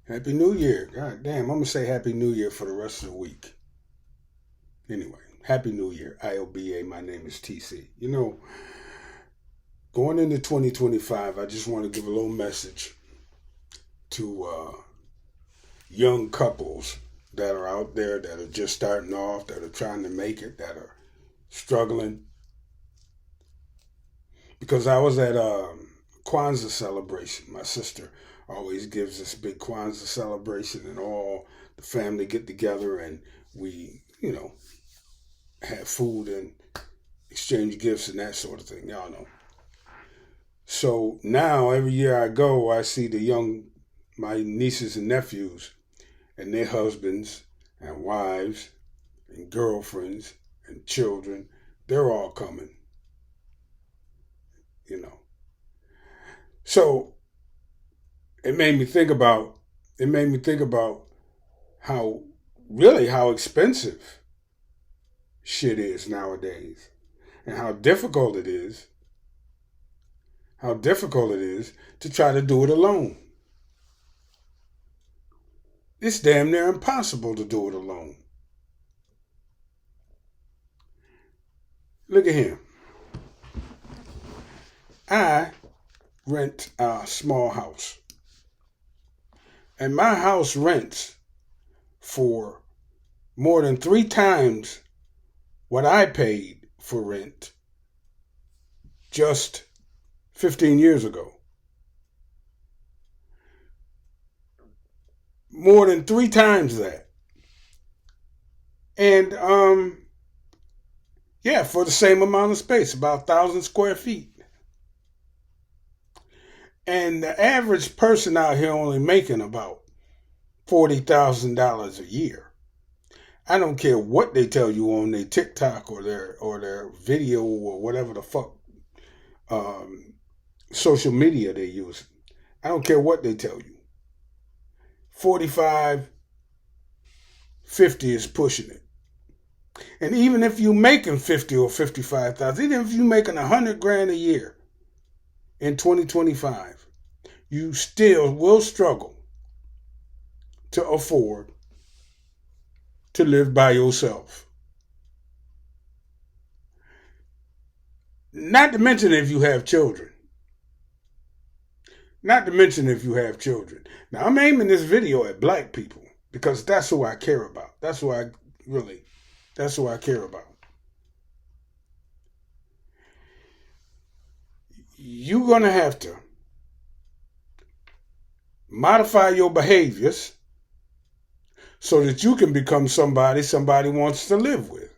Happy New Year. God damn, I'm going to say Happy New Year for the rest of the week. Anyway, Happy New Year. IOBA, my name is TC. Going into 2025, I just want to give a little message to young couples that are out there that are just starting off, that are trying to make it, that are struggling. Because I was at Kwanzaa celebration. My sister always gives this big Kwanzaa celebration, and all the family get together and we, have food and exchange gifts and that sort of thing. Y'all know. So now every year I go, I see my nieces and nephews and their husbands and wives and girlfriends and children. They're all coming, you know. So it made me think about how how expensive shit is nowadays, and how difficult it is to try to do it alone. It's damn near impossible to do it alone. Look at him. I rent a small house, and my house rents for more than 3 times what I paid for rent just 15 years ago. More than 3 times that. And yeah, for the same amount of space, about 1,000 square feet. And the average person out here only making about $40,000 a year. I don't care what they tell you on their TikTok or their video or whatever the fuck um, social media they use. I don't care what they tell you. 45, 50 is pushing it. And even if you making 50 or 55,000, even if you making 100 grand a year in 2025, you still will struggle to afford to live by yourself. Not to mention if you have children. Not to mention if you have children. Now, I'm aiming this video at black people because that's who I care about. That's who I care about. You're going to have to modify your behaviors so that you can become somebody wants to live with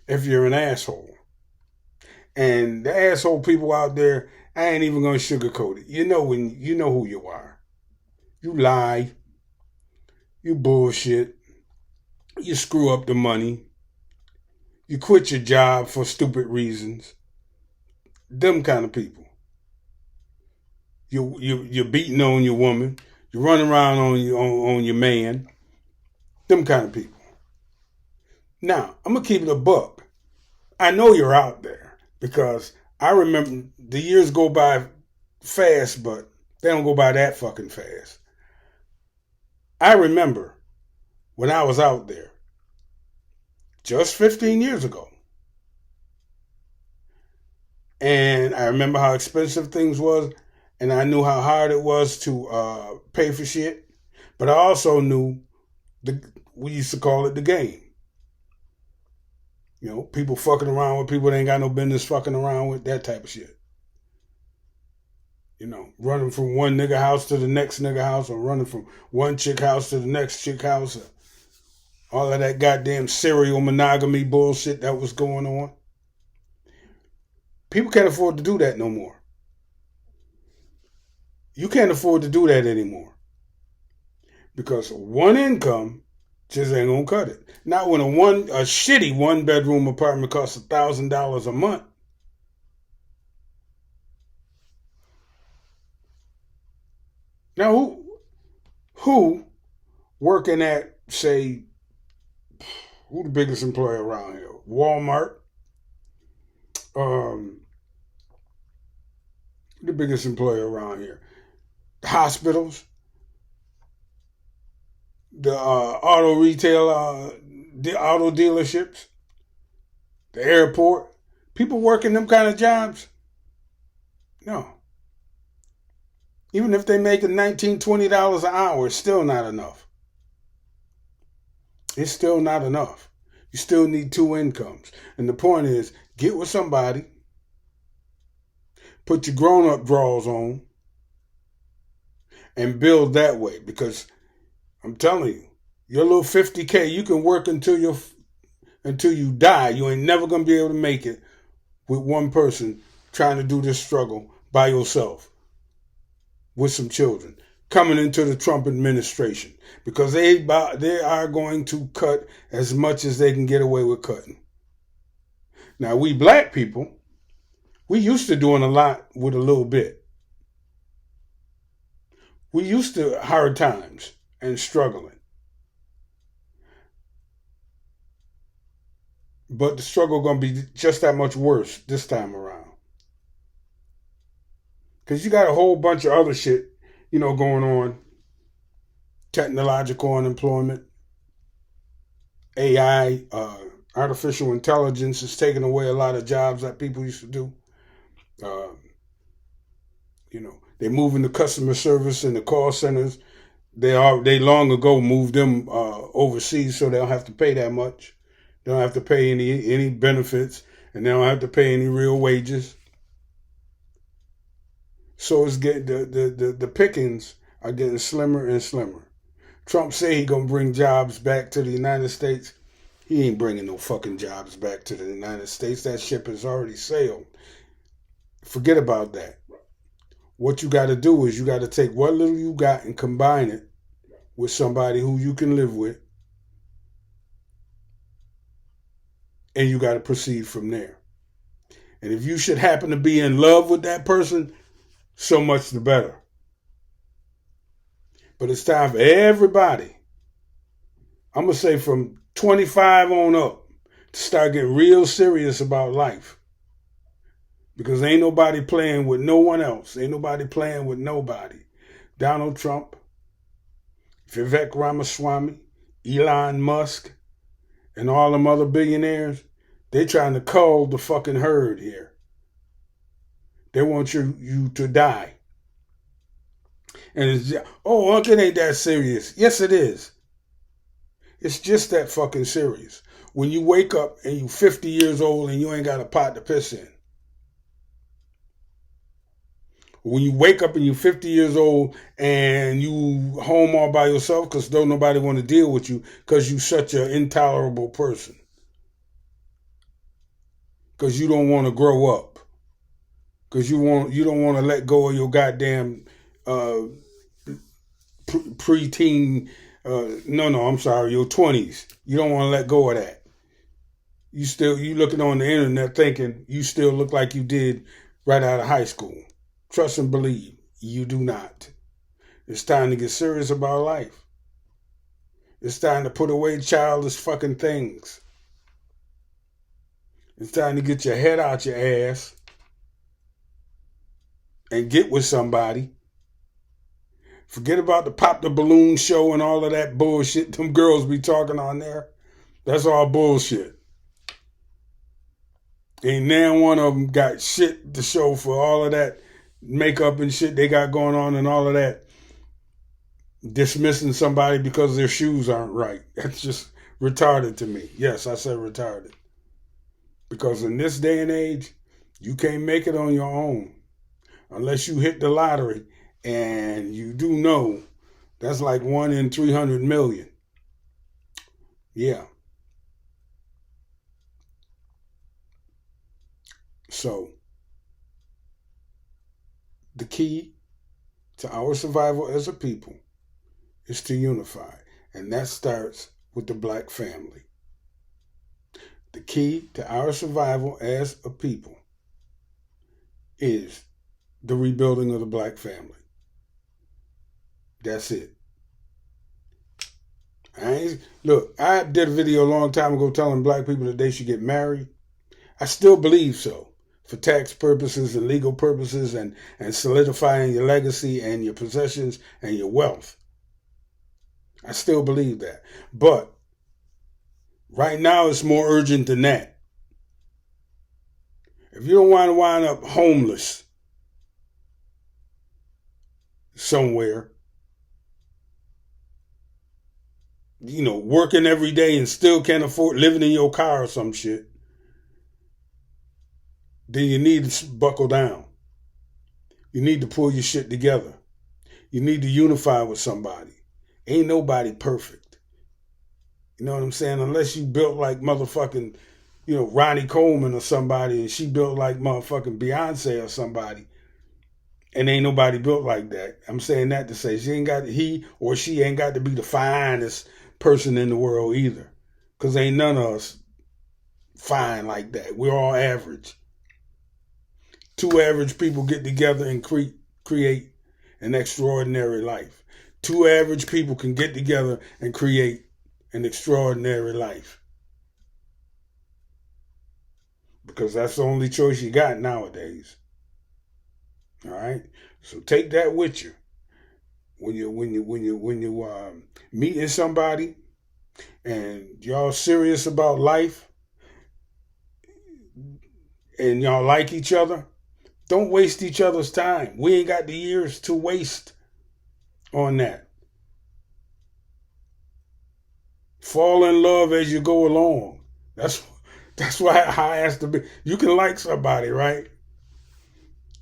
if you're an asshole. And the asshole people out there, I ain't even gonna sugarcoat it. You know who you are. You lie, you bullshit, you screw up the money, you quit your job for stupid reasons. Them kind of people. You're beating on your woman, you're running around on your man. Them kind of people. Now, I'm gonna keep it a buck. I know you're out there because I remember the years go by fast, but they don't go by that fucking fast. I remember when I was out there just 15 years ago. And I remember how expensive things was, and I knew how hard it was to pay for shit. But I also knew we used to call it the game. People fucking around with people they ain't got no business fucking around with, that type of shit. Running from one nigga house to the next nigga house, or running from one chick house to the next chick house. All of that goddamn serial monogamy bullshit that was going on. People can't afford to do that no more. You can't afford to do that anymore. Because one income just ain't gonna cut it. Not when a shitty 1 bedroom apartment costs $1,000 a month. Now who working at, say, who the biggest employer around here? Walmart. Um, the biggest employer around here. Hospitals. the auto retail, the auto dealerships, the airport. People working them kind of jobs? No. Even if they making $19, $20 an hour, it's still not enough. It's still not enough. You still need two incomes. And the point is, get with somebody, put your grown-up drawers on, and build that way. Because I'm telling you, your little $50K, you can work until you die. You ain't never gonna be able to make it with one person trying to do this struggle by yourself with some children coming into the Trump administration, because they are going to cut as much as they can get away with cutting. Now, we black people, we used to doing a lot with a little bit. We used to hard times and struggling. But the struggle going to be just that much worse this time around. Because you got a whole bunch of other shit, going on. Technological unemployment, AI, artificial intelligence is taking away a lot of jobs that people used to do. They're moving the customer service and the call centers. They long ago moved them overseas, so they don't have to pay that much. They don't have to pay any benefits, and they don't have to pay any real wages. So it's getting the pickings are getting slimmer and slimmer. Trump say he gonna bring jobs back to the United States. He ain't bringing no fucking jobs back to the United States. That ship has already sailed. Forget about that. What you got to do is you got to take what little you got and combine it with somebody who you can live with, and you got to proceed from there. And if you should happen to be in love with that person, so much the better. But it's time for everybody, I'm going to say from 25 on up, to start getting real serious about life. Because ain't nobody playing with no one else. Ain't nobody playing with nobody. Donald Trump, Vivek Ramaswamy, Elon Musk, and all them other billionaires, they trying to cull the fucking herd here. They want you to die. And it's, Uncle, it ain't that serious. Yes, it is. It's just that fucking serious. When you wake up and you 50 years old and you ain't got a pot to piss in. When you wake up and you're 50 years old and you home all by yourself because don't nobody want to deal with you because you such an intolerable person. Because you don't want to grow up. Because you don't want to let go of your goddamn preteen, your 20s. You don't want to let go of that. You looking on the internet thinking you still look like you did right out of high school. Trust and believe, you do not. It's time to get serious about life. It's time to put away childish fucking things. It's time to get your head out your ass and get with somebody. Forget about the pop the balloon show and all of that bullshit them girls be talking on there. That's all bullshit. Ain't now one of them got shit to show for all of that makeup and shit they got going on and all of that. Dismissing somebody because their shoes aren't right. That's just retarded to me. Yes, I said retarded. Because in this day and age, you can't make it on your own. Unless you hit the lottery. And you do know that's like 1 in 300 million. Yeah. So, the key to our survival as a people is to unify. And that starts with the black family. The key to our survival as a people is the rebuilding of the black family. That's it. I did a video a long time ago telling black people that they should get married. I still believe so. For tax purposes and legal purposes and solidifying your legacy and your possessions and your wealth. I still believe that. But right now, it's more urgent than that. If you don't want to wind up homeless somewhere, working every day and still can't afford living in your car or some shit, then you need to buckle down. You need to pull your shit together. You need to unify with somebody. Ain't nobody perfect. You know what I'm saying? Unless you built like motherfucking, Ronnie Coleman or somebody, and she built like motherfucking Beyonce or somebody, and ain't nobody built like that. I'm saying that to say he or she ain't got to be the finest person in the world either. Because ain't none of us fine like that. We're all average. Two average people get together and create an extraordinary life. Two average people can get together and create an extraordinary life. Because that's the only choice you got nowadays. All right? So take that with you. When you meeting somebody and y'all serious about life and y'all like each other, don't waste each other's time. We ain't got the years to waste on that. Fall in love as you go along. That's why how it has to be. You can like somebody, right?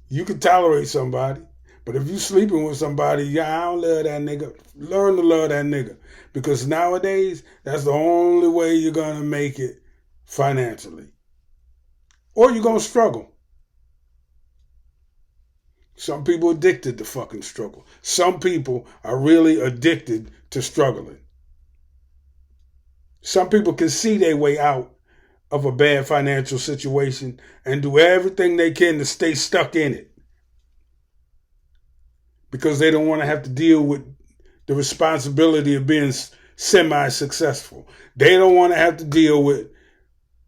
You can tolerate somebody. But if you sleeping with somebody, I don't love that nigga. Learn to love that nigga. Because nowadays, that's the only way you're going to make it financially. Or you're going to struggle. Some people addicted to fucking struggle. Some people are really addicted to struggling. Some people can see their way out of a bad financial situation and do everything they can to stay stuck in it. Because they don't want to have to deal with the responsibility of being semi-successful. They don't want to have to deal with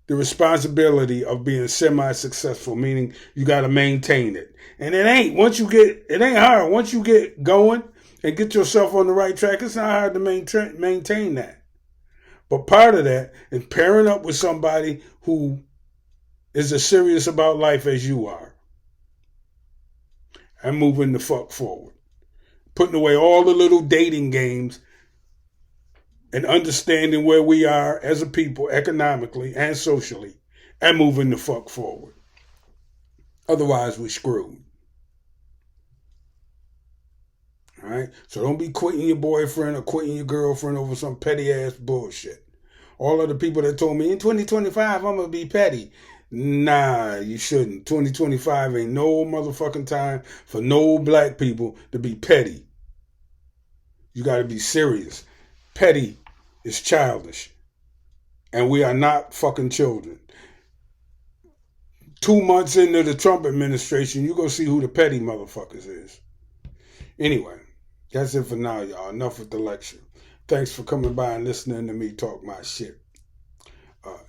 the responsibility of being semi-successful, meaning you got to maintain it. And it ain't hard. Once you get going and get yourself on the right track, it's not hard to maintain that. But part of that is pairing up with somebody who is as serious about life as you are and moving the fuck forward. Putting away all the little dating games and understanding where we are as a people economically and socially and moving the fuck forward. Otherwise, we're screwed. All right? So don't be quitting your boyfriend or quitting your girlfriend over some petty ass bullshit. All of the people that told me in 2025 I'm going to be petty. Nah, you shouldn't. 2025 ain't no motherfucking time for no black people to be petty. You got to be serious. Petty is childish. And we are not fucking children. 2 months into the Trump administration, you're going to see who the petty motherfuckers is. Anyway, that's it for now, y'all. Enough with the lecture. Thanks for coming by and listening to me talk my shit.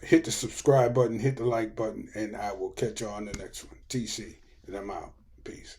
Hit the subscribe button, hit the like button, and I will catch you on the next one. TC, and I'm out. Peace.